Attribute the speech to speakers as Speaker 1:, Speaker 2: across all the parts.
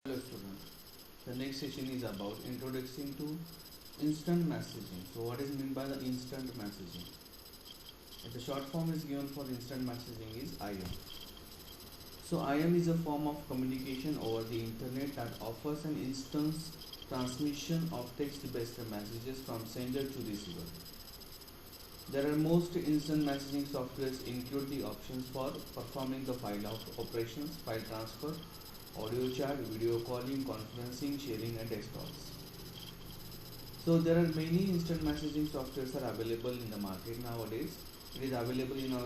Speaker 1: Hello students, the next session is about introduction to instant messaging. So what is meant by the instant messaging? The short form is given for instant messaging is IM. So IM is a form of communication over the internet that offers an instant transmission of text-based messages from sender to receiver. There are most instant messaging softwares include the options for performing the file operations, file transfer, audio chat, video calling, conferencing, sharing and text calls. So there are many instant messaging softwares are available in the market nowadays. It is available in our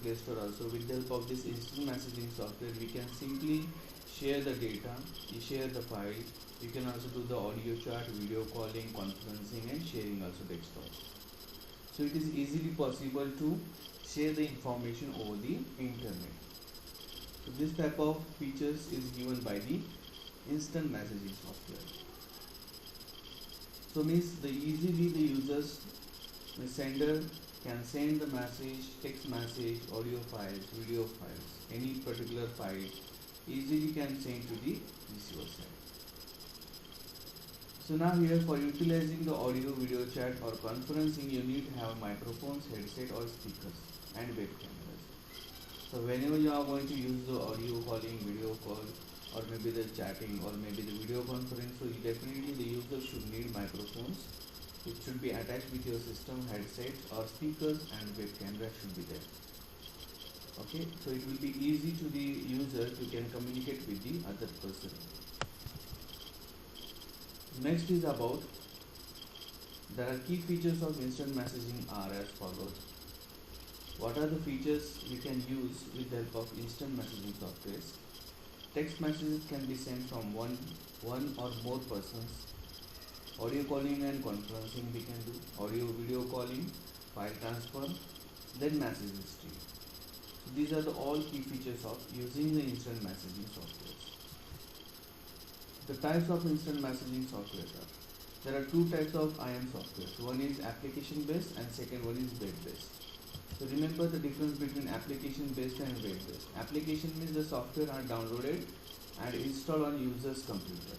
Speaker 1: Play Store also. With the help of this instant messaging software, we can simply share the data, share the file. You can also do the audio chat, video calling, conferencing and sharing also text calls. So it is easily possible to share the information over the internet. So this type of features is given by the instant messaging software. So means the easily the users, the sender can send the message, text message, audio files, video files, any particular file easily can send to the receiver side. So now here for utilizing the audio, video chat or conferencing, you need to have microphones, headset or speakers and web cameras. So whenever you are going to use the audio calling, video call or maybe the chatting or maybe the video conference, so definitely the user should need microphones. It should be attached with your system, headset or speakers and web camera should be there. Okay, so it will be easy to the user to can communicate with the other person. Next is about, there are key features of instant messaging are as follows. What are the features we can use with the help of instant messaging softwares? Text messages can be sent from one or more persons. Audio calling and conferencing we can do. Audio video calling, file transfer, then message stream. So these are the all key features of using the instant messaging softwares. The types of instant messaging software are, there are two types of IM software. One is application based and second one is web based. So remember the difference between application based and web based. Application means the software are downloaded and installed on user's computer.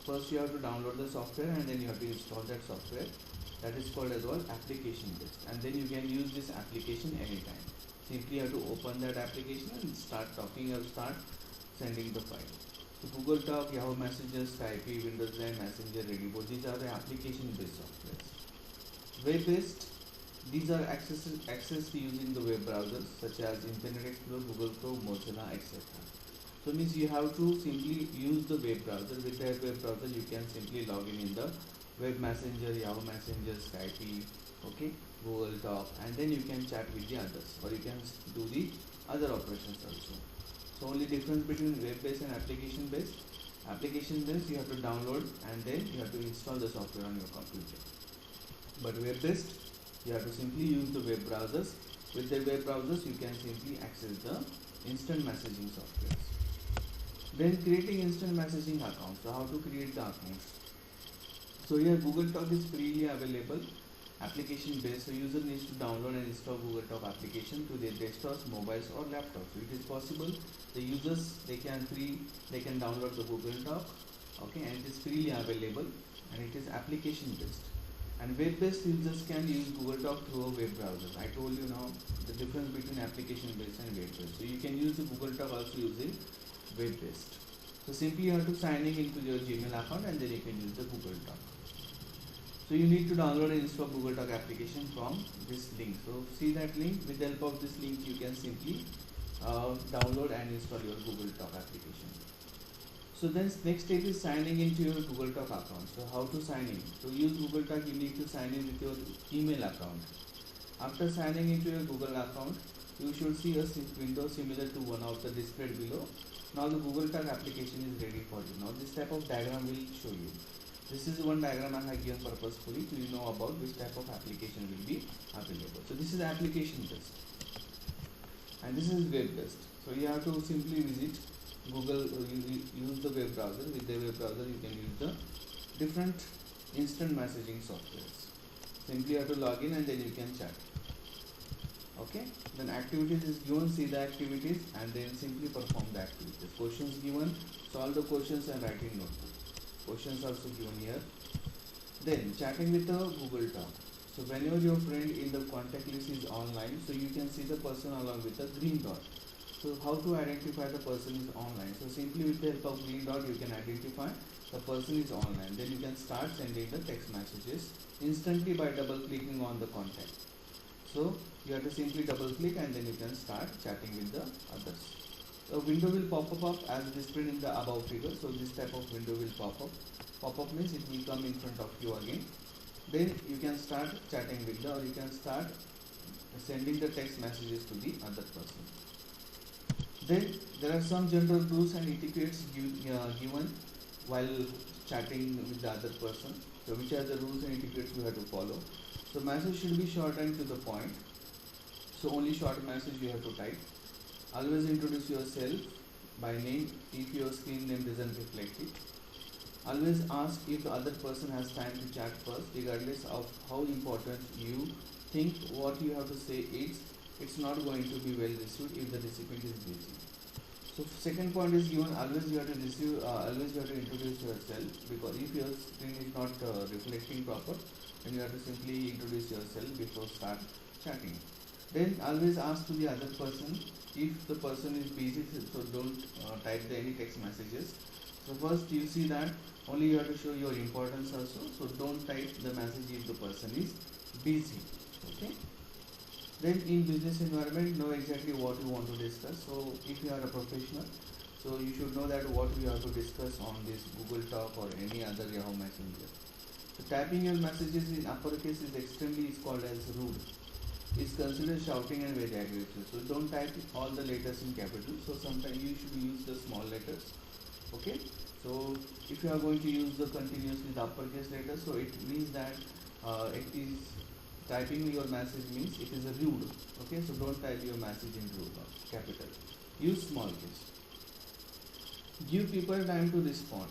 Speaker 1: First you have to download the software and then you have to install that software. That is called as well application based, and then you can use this application anytime. Simply you have to open that application and start talking or start sending the file. So Google Talk, Yahoo Messenger, Skype, Windows 10, Messenger, Redibo, these are the application based softwares. Web based, these are accessed using the web browsers such as Internet Explorer, Google Chrome, Mozilla, etc. So means you have to simply use the web browser. With that web browser you can simply log in the web messenger, Yahoo Messenger, Skype, okay, Google Talk, and then you can chat with the others or you can do the other operations also. So only difference between web based and application based. Application based you have to download and then you have to install the software on your computer. But web based you have to simply use the web browsers. With the web browsers you can simply access the instant messaging softwares. Then creating instant messaging accounts. So how to create the accounts? So here Google Talk is freely available, application based. So user needs to download and install Google Talk application to their desktops, mobiles or laptops. So it is possible. The users they can download the Google Talk, okay, and it is freely available and it is application based. And web based users can use Google Talk through a web browser. I told you now the difference between application based and web based. So you can use the Google Talk also using web based. So simply you have to sign in into your Gmail account and then you can use the Google Talk. So you need to download and install Google Talk application from this link. So see that link. With the help of this link you can simply download and install your Google Talk application. So then next step is signing into your Google Talk account. So how to sign in? To use Google Talk you need to sign in with your email account. After signing into your Google account, you should see a window similar to one of the displayed below. Now the Google Talk application is ready for you. Now this type of diagram will show you. This is one diagram I have given purposefully to know about which type of application will be available. So this is application based and this is web based. So you have to simply visit Google, use the web browser. With the web browser you can use the different instant messaging softwares. Simply you have to log in and then you can chat. Okay, then activities is given, see the activities and then simply perform the activities. Questions given, solve the questions and write in notebook. Questions also given here. Then chatting with a Google Talk. So whenever your friend in the contact list is online, so you can see the person along with a green dot. So how to identify the person is online? So simply with the help of green dot you can identify the person is online. Then you can start sending the text messages instantly by double clicking on the contact. So you have to simply double click and then you can start chatting with the others. A window will pop up as displayed in the above figure. So this type of window will pop up. Pop up means it will come in front of you again. Then you can start chatting with the, or you can start sending the text messages to the other person. Then there are some general rules and etiquettes given while chatting with the other person. So which are the rules and etiquettes we have to follow. So message should be short and to the point. So only short message you have to type. Always introduce yourself by name if your screen name doesn't reflect it. Always ask if the other person has time to chat first, regardless of how important you think what you have to say is. It's not going to be well received if the recipient is busy. So second point is given, always you have to introduce yourself, because if your screen is not reflecting proper, then you have to simply introduce yourself before start chatting. Then always ask to the other person if the person is busy, so don't type any text messages. So first you see that only you have to show your importance also, so don't type the message if the person is busy. Okay. Then in business environment, know exactly what you want to discuss. So if you are a professional, so you should know that what you have to discuss on this Google Talk or any other Yahoo Messenger. So typing your messages in uppercase is called as rude. It's considered shouting and very aggressive. So don't type all the letters in capital. So sometimes you should use the small letters. Okay. So if you are going to use the continuously the uppercase letters, so it means that it is typing your message means it is a rude. Okay, so don't type your message in rude or capital. Use small case. Give people time to respond.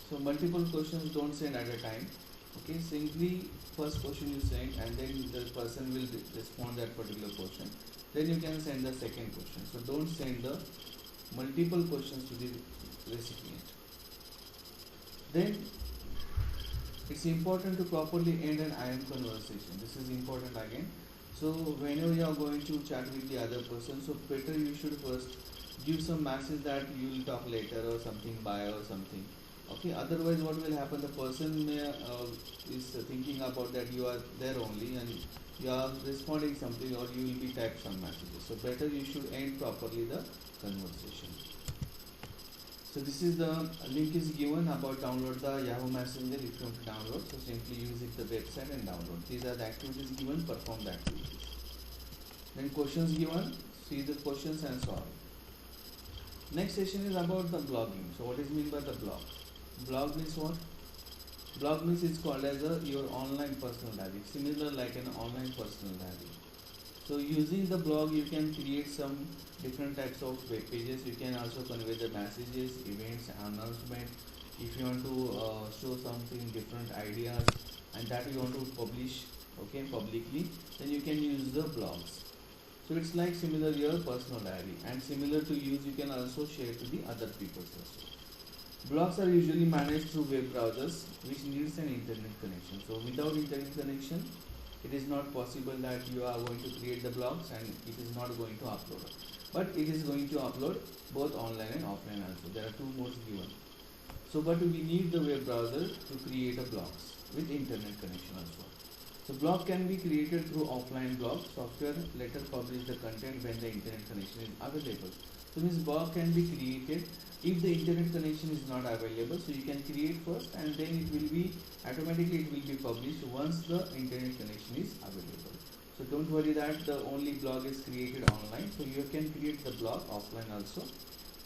Speaker 1: So multiple questions don't send at a time. Okay, simply first question you send and then the person will respond that particular question. Then you can send the second question. So don't send the multiple questions to the recipient. Then it's important to properly end an IM conversation. This is important again. So whenever you are going to chat with the other person, so better you should first give some message that you will talk later or something, bye or something. Okay. Otherwise, what will happen? The person may is thinking about that you are there only and you are responding something, or you will be typed some messages. So better you should end properly the conversation. So this is the link is given about download the Yahoo Messenger. If you want to download, so simply visit the website and download. These are the activities given, perform the activities. Then questions given, see the questions and solve. Next session is about the blogging. So what is meant by the blog? Blog means what? Blog means it's called as your online personal diary, similar like an online personal diary. So using the blog you can create some different types of web pages. You can also convey the messages, events, announcement. If you want to show something different ideas and that you want to publish, okay, publicly, then you can use the blogs. So it's like similar your personal diary, and similar to use you can also share to the other people also. Blogs are usually managed through web browsers which needs an internet connection. So without internet connection, it is not possible that you are going to create the blogs and it is not going to upload. But it is going to upload both online and offline also. There are two modes given. So but we need the web browser to create a blogs with internet connection also. So blog can be created through offline blog software, later publish the content when the internet connection is available. So this blog can be created if the internet connection is not available. So you can create first and then it will be automatically it will be published once the internet connection is available. So don't worry that the only blog is created online. So you can create the blog offline also.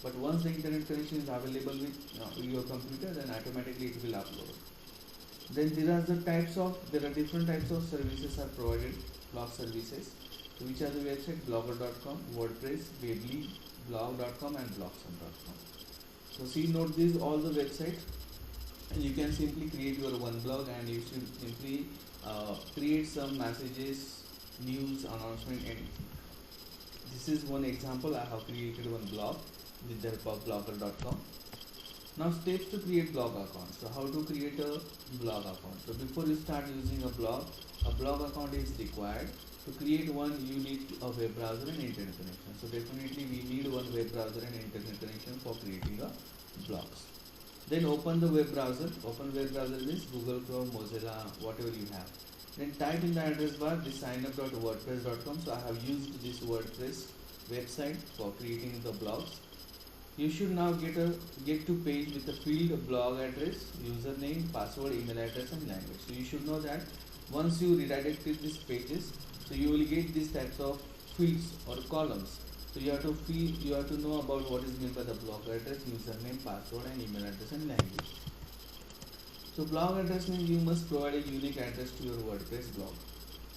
Speaker 1: But once the internet connection is available with your computer, then automatically it will upload. Then there are different types of services are provided, blog services. So which are the website? Blogger.com, WordPress, Weebly, blog.com and blogsome.com. So see, note these all the websites, and you can simply create your one blog and you should simply create some messages, news, announcement, anything. This is one example. I have created one blog with the help of blogger.com. Now steps to create blog account. So how to create a blog account? So before you start using a blog account is required. To create one, you need a web browser and internet connection. So definitely we need one web browser and internet connection for creating a blogs. Then open the web browser. Open web browser means Google Chrome, Mozilla, whatever you have. Then type in the address bar this signup.wordpress.com. So I have used this WordPress website for creating the blogs. You should now get to page with a field blog address, username, password, email address and language. So you should know that once you redirected these pages, so you will get these types of fields or columns. So you have to know about what is meant by the blog address, username, password and email address and language. So blog address means you must provide a unique address to your WordPress blog.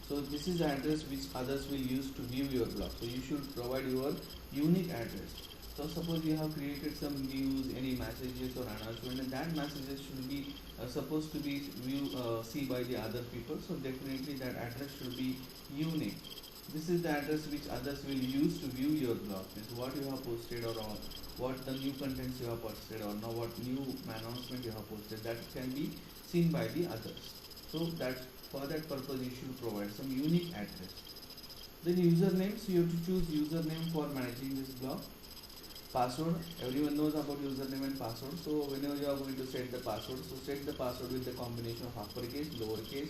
Speaker 1: So this is the address which others will use to view your blog. So you should provide your unique address. So suppose you have created some news, any messages or announcement, and that messages should be supposed to be seen by the other people. So definitely that address should be unique. This is the address which others will use to view your blog. It's what you have posted or what the new contents you have posted or now what new announcement you have posted, that can be seen by the others. So that for that purpose you should provide some unique address. Then username. So you have to choose username for managing this blog. Password, everyone knows about username and password. So whenever you are going to set the password, so set the password with the combination of uppercase, lowercase,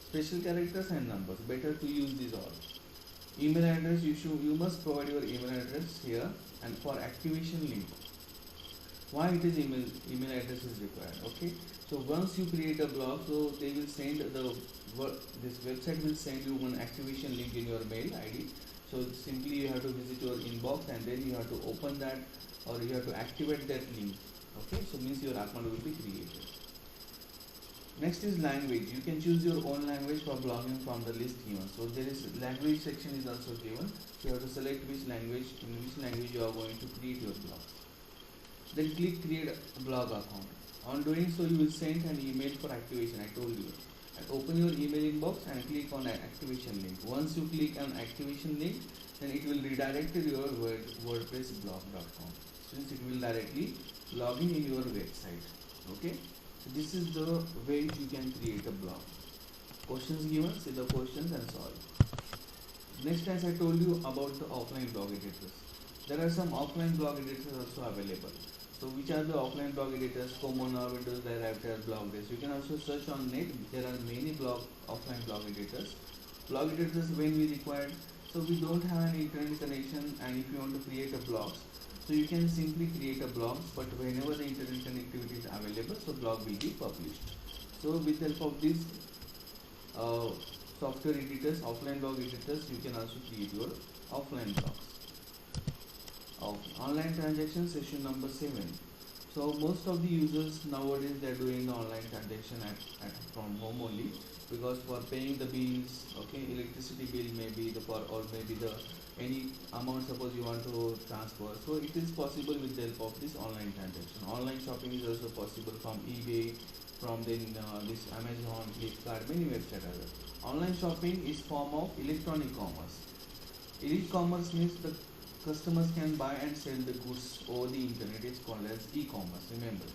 Speaker 1: special characters and numbers. Better to use these all. Email address, you must provide your email address here. And for activation link, why it is email address is required. Okay, so once you create a blog, so they will send this website will send you one activation link in your mail ID. So simply you have to visit your inbox and then you have to open that or you have to activate that link. Okay, so means your account will be created. Next is language. You can choose your own language for blogging from the list given. So there is language section is also given. So you have to select in which language you are going to create your blog. Then click create a blog account. On doing so, you will send an email for activation. I told you. And open your email inbox and click on an activation link. Once you click on activation link, then it will redirect to your WordPress blog.com. Since it will directly log in your website. Okay. So this is the way you can create a blog. Questions given, see the questions and solve. Next, as I told you about the offline blog editors. There are some offline blog editors also available. So which are the offline blog editors? Pomona, Windows Writer, Blogdesk. You can also search on net. There are many offline blog editors. Blog editors when we required. So we don't have an internet connection, and if you want to create a blog, so you can simply create a blog. But whenever the internet connectivity is available, so blog will be published. So with the help of these software editors, offline blog editors, you can also create your offline blogs. Online transaction session number 7. So most of the users nowadays they are doing the online transaction from home only, because for paying the bills, okay, electricity bill maybe or maybe the any amount suppose you want to transfer. So it is possible with the help of this online transaction. Online shopping is also possible from eBay, from this Amazon, Flipkart, many websites are there. Online shopping is form of electronic commerce. E-commerce means the customers can buy and sell the goods over the internet. It's called as e-commerce. Remember,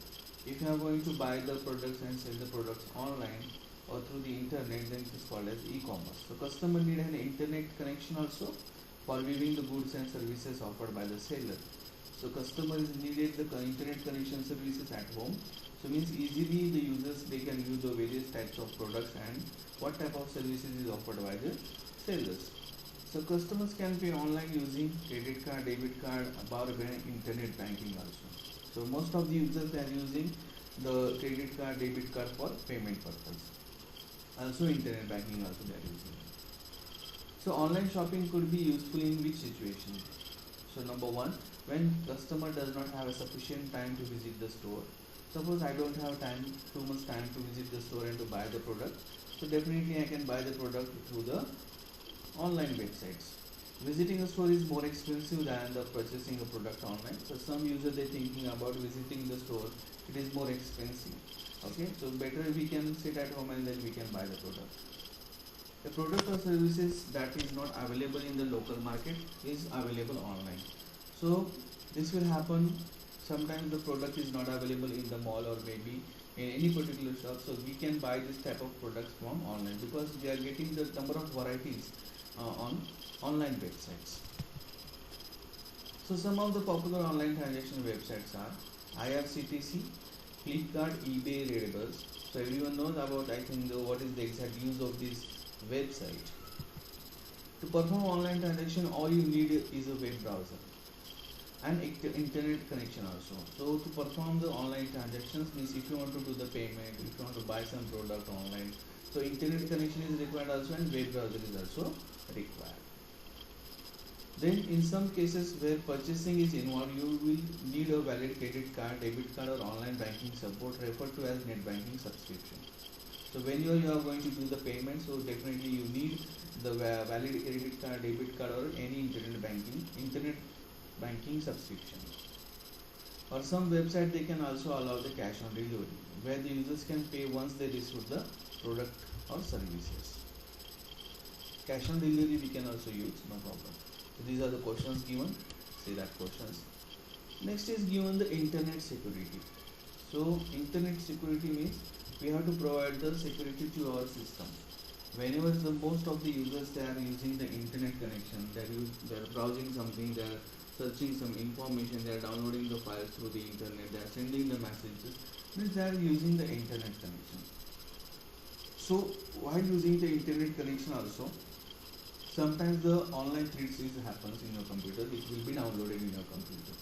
Speaker 1: if you are going to buy the products and sell the products online or through the internet, then it is called as e-commerce. So customer need an internet connection also for viewing the goods and services offered by the seller. So customers needed the internet connection services at home. So means easily the users they can view the various types of products and what type of services is offered by the sellers. So customers can pay online using credit card, debit card, or internet banking also. So most of the users they are using the credit card, debit card for payment purpose. Also internet banking also they are using. So online shopping could be useful in which situation? So number 1, when customer does not have a sufficient time to visit the store. Suppose I don't have too much time to visit the store and to buy the product. So definitely I can buy the product through the online websites. Visiting a store is more expensive than the purchasing a product online. So some users they thinking about visiting the store. It is more expensive. Okay, so better we can sit at home and then we can buy the product. A product or services that is not available in the local market is available online. So this will happen. Sometimes the product is not available in the mall or maybe in any particular shop, so we can buy this type of products from online because we are getting the number of varieties on online websites. So some of the popular online transaction websites are IRCTC, Flipkart, eBay, Redibles. So everyone knows about, I think, what is the exact use of this website. To perform online transaction, all you need is a web browser and internet connection also. So to perform the online transactions means if you want to do the payment, if you want to buy some product online, so internet connection is required also and web browser is also required. Then in some cases where purchasing is involved, you will need a valid credit card, debit card or online banking support referred to as net banking subscription. So when you are going to do the payment, so definitely you need the valid credit card, debit card or any internet banking subscription. Or some website they can also allow the cash on delivery, where the users can pay once they receive the product or services. Cash on delivery we can also use, no problem. So these are the questions given. See that questions. Next is given the internet security. So internet security means we have to provide the security to our system. Whenever the most of the users they are using the internet connection, they are browsing something, they are searching some information, they are downloading the files through the internet, they are sending the messages, means they are using the internet connection. So while using the internet connection also, sometimes the online threats happens in your computer, it will be downloaded in your computer.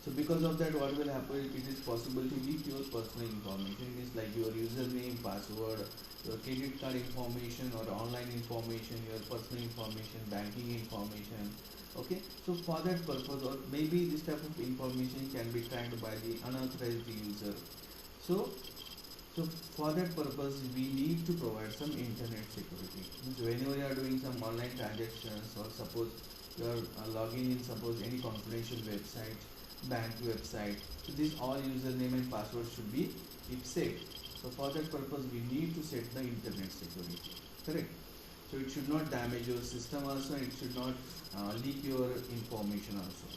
Speaker 1: So because of that, what will happen, it is possible to leak your personal information. It is like your username, password, your credit card information or online information, your personal information, banking information. Okay, so for that purpose, or maybe this type of information can be tracked by the unauthorized user. So for that purpose, we need to provide some internet security. Means whenever you are doing some online transactions, or suppose you are logging in, suppose any confidential website, bank website, so this all username and password should be keep safe. So for that purpose, we need to set the internet security. Correct. So it should not damage your system also, and it should not leak your information also.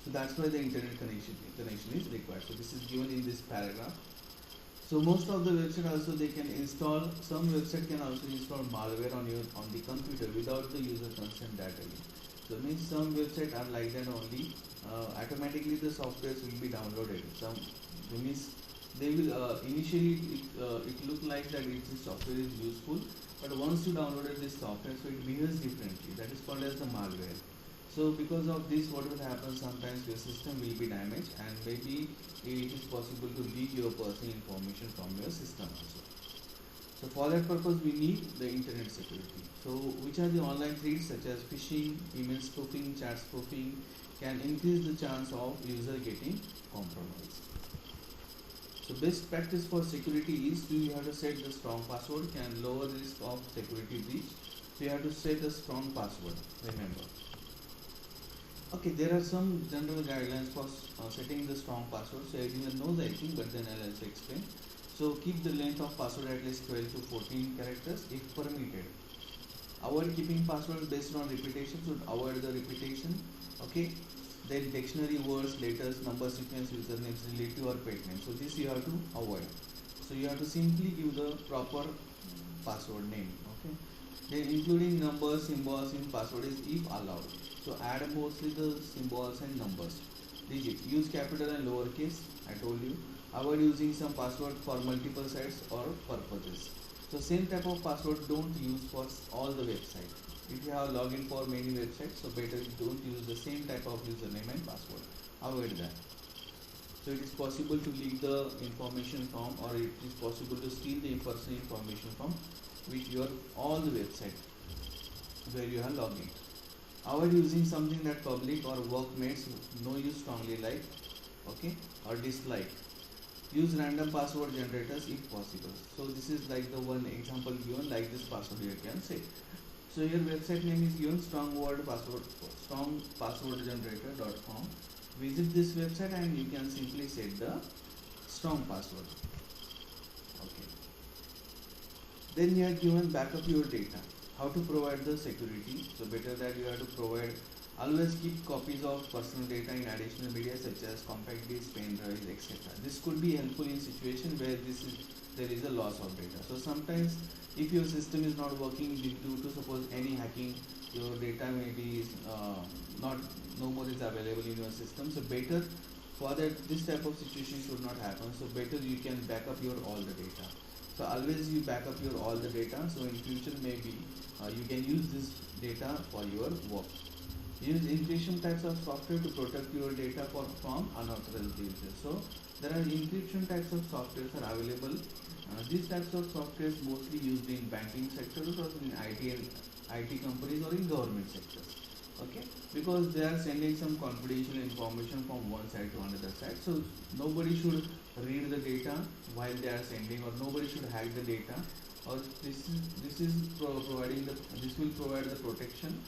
Speaker 1: So that's why the internet connection is required. So this is given in this paragraph. So most of the website also they can install, some website can also install malware on the computer without the user consent directly. So means some website are like that only, automatically the software will be downloaded. Some means they will initially it look like that this software is useful, but once you downloaded this software, so it behaves differently. That is called as the malware. So because of this, what will happen, sometimes your system will be damaged and maybe it is possible to leak your personal information from your system also. So for that purpose, we need the internet security. So which are the online threats such as phishing, email spoofing, chat spoofing can increase the chance of user getting compromised. So best practice for security is you have to set the strong password, can lower the risk of security breach. So you have to set a strong password, remember. Okay, there are some general guidelines for setting the strong password. So everyone knows I think, but then I'll also explain. So keep the length of password at least 12 to 14 characters if permitted. Avoid keeping passwords based on repetition, so avoid the repetition. Okay, then dictionary words, letters, number sequence, usernames, relative or pet name. So this you have to avoid. So you have to simply give the proper password name. Okay, then including numbers, symbols in password is if allowed. So add mostly the symbols and numbers. Digit. Use capital and lowercase. I told you. Avoid using some password for multiple sites or purposes. So same type of password don't use for all the websites. If you have login for many websites, so better don't use the same type of username and password. Avoid that. So it is possible to leak the information from, or it is possible to steal the personal information from which your all the website where you are logging. Avoid using something that public or workmates know you strongly like, okay, or dislike. Use random password generators if possible. So this is like the one example given, like this password you can say. So your website name is given strongpasswordgenerator.com. Visit this website and you can simply set the strong password. Okay. Then you are given backup your data. How to provide the security? So better that you have to provide, always keep copies of personal data in additional media such as compact discs, pen drives, etc. This could be helpful in situation where there is a loss of data. So sometimes if your system is not working due to suppose any hacking, your data may be not no more is available in your system. So better for that this type of situation should not happen. So better you can back up your all the data. So always you back up your all the data. So in future maybe you can use this data for your work. Use encryption types of software to protect your data from unauthorized users. So there are encryption types of softwares are available. These types of softwares mostly used in banking sectors or in IT companies or in government sectors. Okay, because they are sending some confidential information from one side to another side. So nobody should read the data while they are sending, or nobody should hack the data. Or this will provide the protection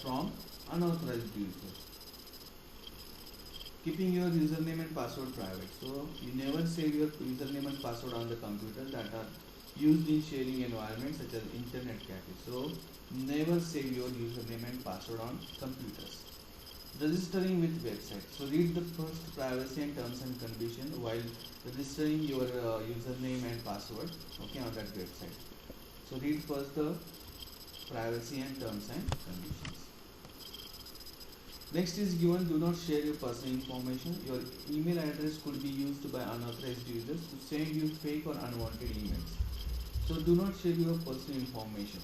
Speaker 1: from unauthorized users. Keeping your username and password private. So you never save your username and password on the computer that are used in sharing environments such as internet cafes. So never save your username and password on computers. Registering with website. So read the first privacy and terms and conditions while registering your username and password, okay, on that website. So read first the privacy and terms and conditions. Next is given, do not share your personal information. Your email address could be used by unauthorized users to send you fake or unwanted emails. So do not share your personal information.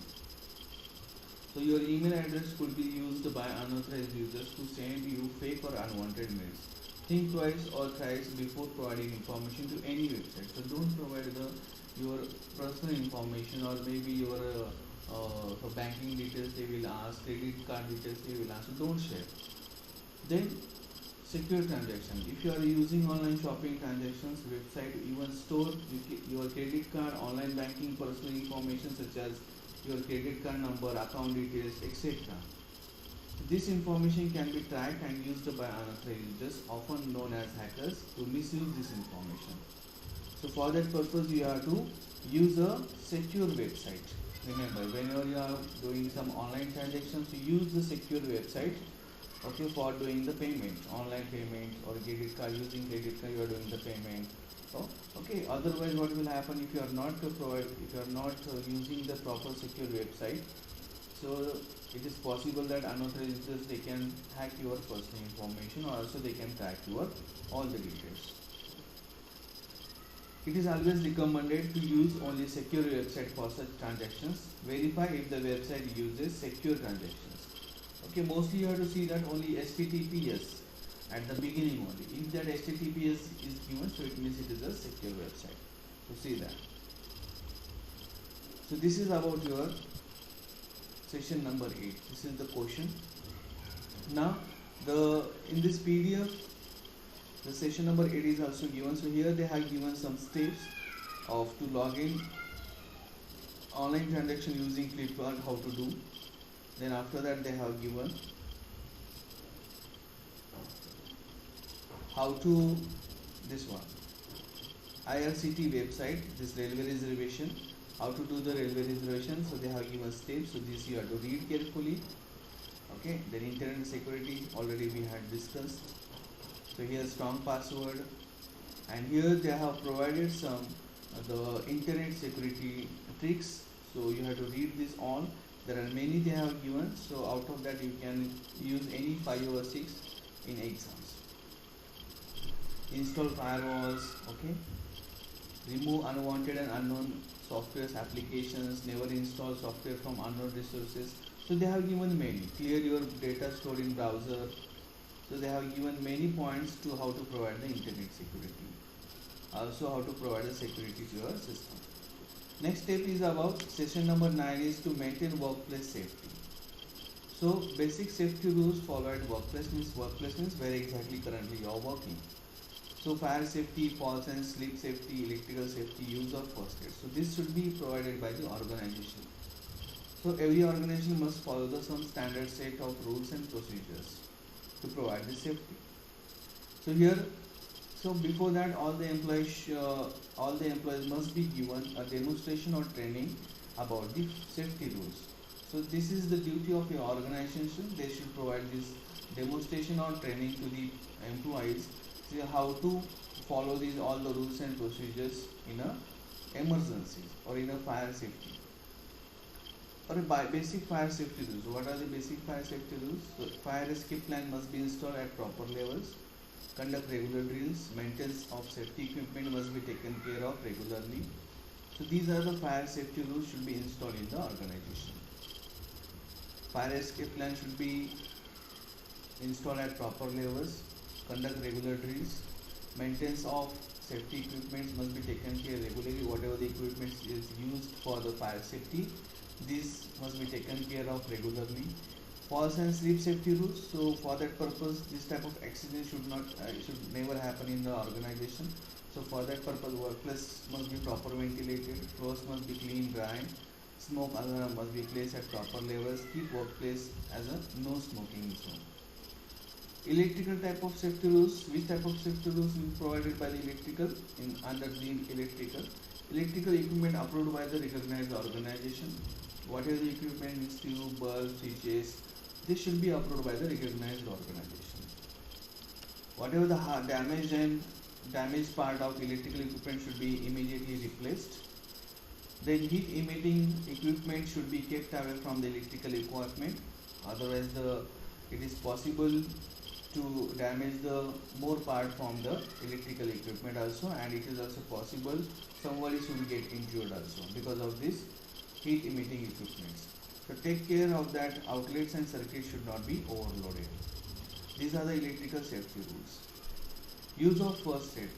Speaker 1: So your email address could be used by unauthorized users to send you fake or unwanted mails. Think twice or thrice before providing information to any website. So don't provide your personal information, or maybe your for banking details they will ask, credit card details they will ask. So don't share. Then secure transaction. If you are using online shopping transactions, website, even store your credit card, online banking, personal information such as your credit card number, account details, etc. This information can be tracked and used by unauthorized users, often known as hackers, to misuse this information. So for that purpose, you have to use a secure website. Remember, whenever you are doing some online transactions, you use the secure website, okay, for doing the payment, online payment, or credit card, using credit card you are doing the payment. So, okay, otherwise what will happen if you are not using the proper secure website? So it is possible that unauthorized users, they can hack your personal information, or also they can track your all the details. It is always recommended to use only secure website for such transactions. Verify if the website uses secure transactions. Okay, mostly you have to see that only HTTPS at the beginning only. If that HTTPS is given, so it means it is a secure website. So see that. So this is about your session number 8. This is the question. Now in this PDF, the session number 8 is also given. So here they have given some steps of to log in online transaction using Flipkart, how to do. Then after that they have given how to this one IRCT website, this railway reservation, how to do the railway reservation. So they have given steps. So this you have to read carefully. Okay, then internet security already we had discussed. So here strong password, and here they have provided some the internet security tricks. So you have to read this all. There are many they have given. So out of that you can use any 5 or 6 in exams. Install firewalls. Okay. Remove unwanted and unknown softwares, applications. Never install software from unknown resources. So they have given many. Clear your data stored in browser. So they have given many points to how to provide the internet security. Also how to provide the security to your system. Next step is about session number 9 is to maintain workplace safety. So basic safety rules followed workplace means where exactly currently you are working. So fire safety, falls and sleep safety, electrical safety, use of first aid. So this should be provided by the organization. So every organization must follow some standard set of rules and procedures to provide the safety. So here So before that, all the employees must be given a demonstration or training about the safety rules. So this is the duty of your organization. They should provide this demonstration or training to the employees, see how to follow these all the rules and procedures in a emergency or in a fire safety or a basic fire safety rules. What are the basic fire safety rules? So fire escape plan must be installed at proper levels. Conduct regular drills. Maintenance of safety equipment must be taken care of regularly. So these are the fire safety rules should be installed in the organization. Fire escape plan should be installed at proper levels. Conduct regular drills. Maintenance of safety equipment must be taken care regularly. Whatever the equipment is used for the fire safety, this must be taken care of regularly. Falls and slip safety rules. So for that purpose, this type of accident should never happen in the organization. So for that purpose, workplace must be proper ventilated, floors must be clean, dry, smoke alarm must be placed at proper levels. Keep workplace as a no smoking zone. Electrical type of safety rules. Which type of safety rules will be provided by the electrical? Under the electrical equipment approved by the recognized organization. Whatever the equipment is, tube, bulb, switches, this should be approved by the recognized organization. Whatever the damaged part of electrical equipment should be immediately replaced. Then heat emitting equipment should be kept away from the electrical equipment. Otherwise, it is possible to damage the more part from the electrical equipment also, and it is also possible somebody should get injured also because of this heat emitting equipments. So take care of that. Outlets and circuits should not be overloaded. These are the electrical safety rules. Use of first aid.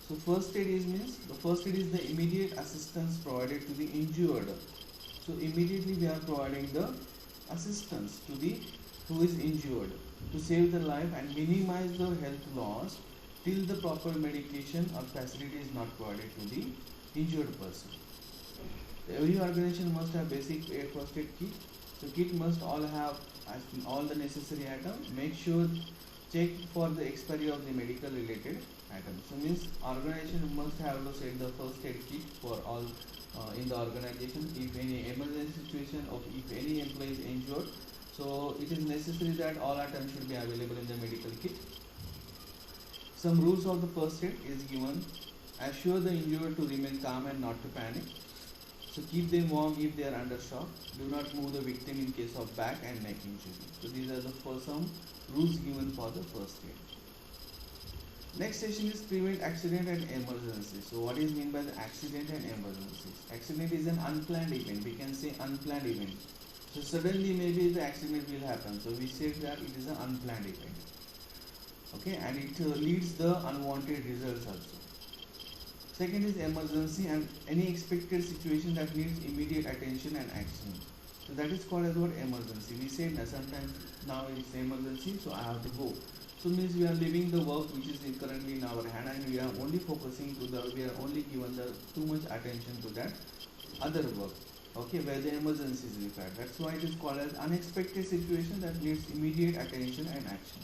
Speaker 1: So first aid is the immediate assistance provided to the injured. So immediately we are providing the assistance to the who is injured to save the life and minimize the health loss till the proper medication or facility is not provided to the injured person. Every organization must have basic first aid kit. So kit must all have all the necessary items. Make sure check for the expiry of the medical related items. So means organization must have to set the first aid kit for all in the organization. If any emergency situation or if any employee is injured, so it is necessary that all items should be available in the medical kit. Some rules of the first aid is given. Assure the injured to remain calm and not to panic. So keep them warm if they are under shock. Do not move the victim in case of back and neck injury. So these are some rules given for the first aid. Next session is prevent accident and emergency. So what is meant by the accident and emergencies? Accident is an unplanned event. We can say unplanned event. So suddenly maybe the accident will happen. So we said that it is an unplanned event. Okay, and it leads the unwanted results also. Second is emergency and any expected situation that needs immediate attention and action. So that is called as what? Emergency. We said that sometimes now it's emergency, so I have to go. So means we are leaving the work which is currently in our hand and we are only focusing we are only given too much attention to that other work. Okay, where the emergency is required. That's why it is called as unexpected situation that needs immediate attention and action.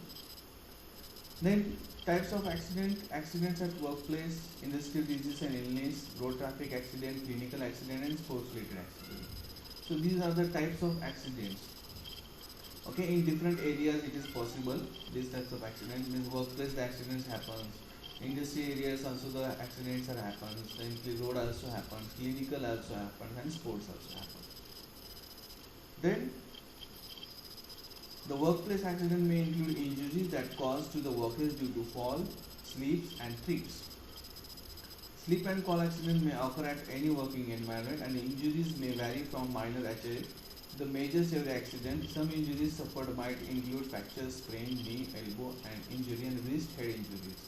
Speaker 1: Then types of accidents at workplace, industrial disease and illness, road traffic accident, clinical accident and sports related accident. So these are the types of accidents. Okay, in different areas it is possible. These types of accidents means workplace the accidents happens. Industry areas also the accidents are happens. Then the road also happens. Clinical also happens and sports also happens. Then the workplace accident may include injuries that caused to the workers due to fall, slips and trips. Slip and fall accident may occur at any working environment and injuries may vary from minor HA. The major severe accident, some injuries suffered might include fractures, sprain, knee, elbow and injury and wrist head injuries.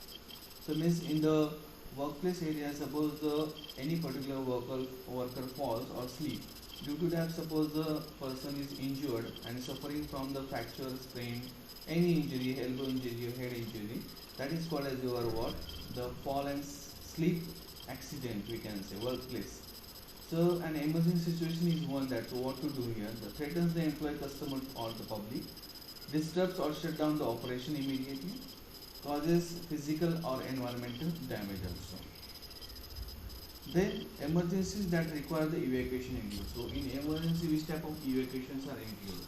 Speaker 1: So means in the workplace area, suppose any particular worker falls or sleep. Due to that, suppose the person is injured and suffering from the fracture, sprain, any injury, elbow injury or head injury, that is called as your what? The fall and sleep accident, we can say, workplace. So an emergency situation is one that what to do here. That threatens the employee, customer or the public, disrupts or shut down the operation immediately, causes physical or environmental damage also. Then emergencies that require the evacuation include. So in emergency, which type of evacuations are included?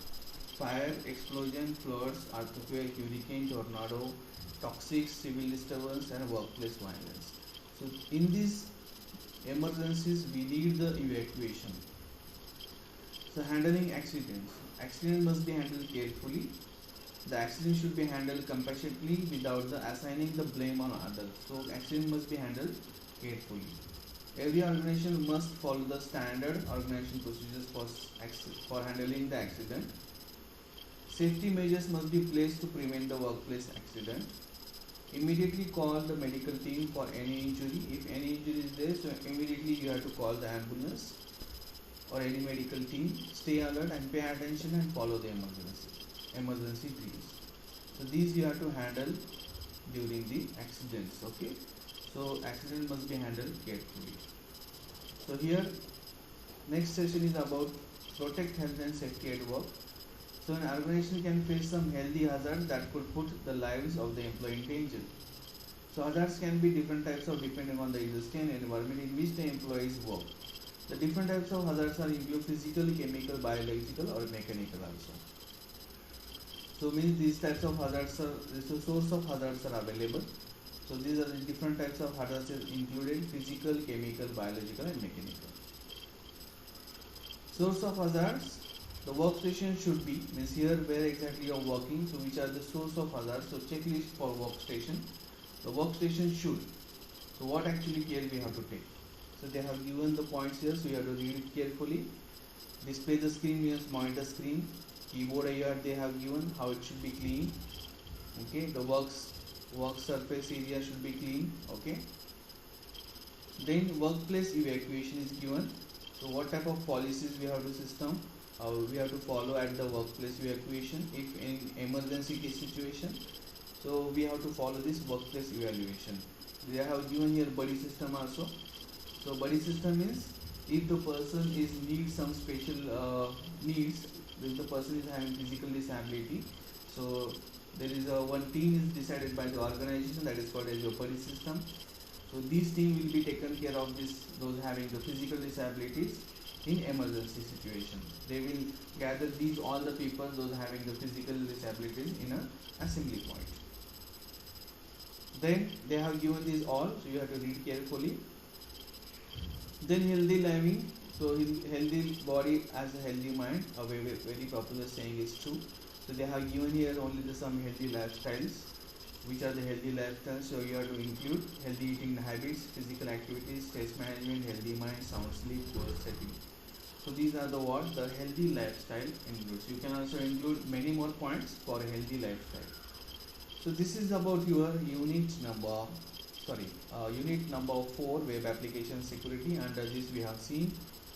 Speaker 1: Fire, explosion, floods, earthquake, hurricane, tornado, toxic, civil disturbance, and workplace violence. So in these emergencies, we need the evacuation. So handling accidents. Accident must be handled carefully. The accident should be handled compassionately without assigning the blame on others. So accident must be handled carefully. Every organization must follow the standard organization procedures for handling the accident. Safety measures must be placed to prevent the workplace accident. Immediately call the medical team for any injury. If any injury is there, so immediately you have to call the ambulance or any medical team. Stay alert and pay attention and follow the emergency drills. So these you have to handle during the accidents. Okay. So accident must be handled carefully. So here next session is about protect health and safety at work. So an organization can face some healthy hazards that could put the lives of the employee in danger. So hazards can be different types of depending on the industry and environment in which the employees work. The different types of hazards are include physical, chemical, biological or mechanical also. So means these types of hazards are, the source of hazards are available. So these are the different types of hazards included physical, chemical, biological and mechanical. Source of hazards. The workstation should be, means here where exactly you are working, so which are the source of hazards. So checklist for workstation. The workstation should. So what actually care we have to take. So they have given the points here, so you have to read it carefully. Display the screen means monitor screen. Keyboard here they have given how it should be clean. Okay, the work surface area should be clean. Okay. Then workplace evacuation is given. So what type of policies we have to system? We have to follow at the workplace evacuation if in emergency case situation. So we have to follow this workplace evaluation. They have given here buddy system also. So buddy system means if the person needs some special needs, if the person is having physical disability, so there is one team is decided by the organization that is called as your buddy system. So this team will be taken care of those having the physical disabilities in emergency situation. They will gather all the people those having the physical disabilities in an assembly point. Then they have given these all, so you have to read carefully. Then healthy living. So healthy body as a healthy mind, a very popular saying is true. So they have given here only some healthy lifestyles. Which are the healthy lifestyles? So you have to include healthy eating habits, physical activities, stress management, healthy mind, sound sleep, goal setting. So these are the healthy lifestyle includes. You can also include many more points for a healthy lifestyle. So this is about your unit number 4, web application security. Under this we have seen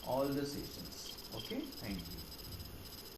Speaker 1: all the sessions. Okay.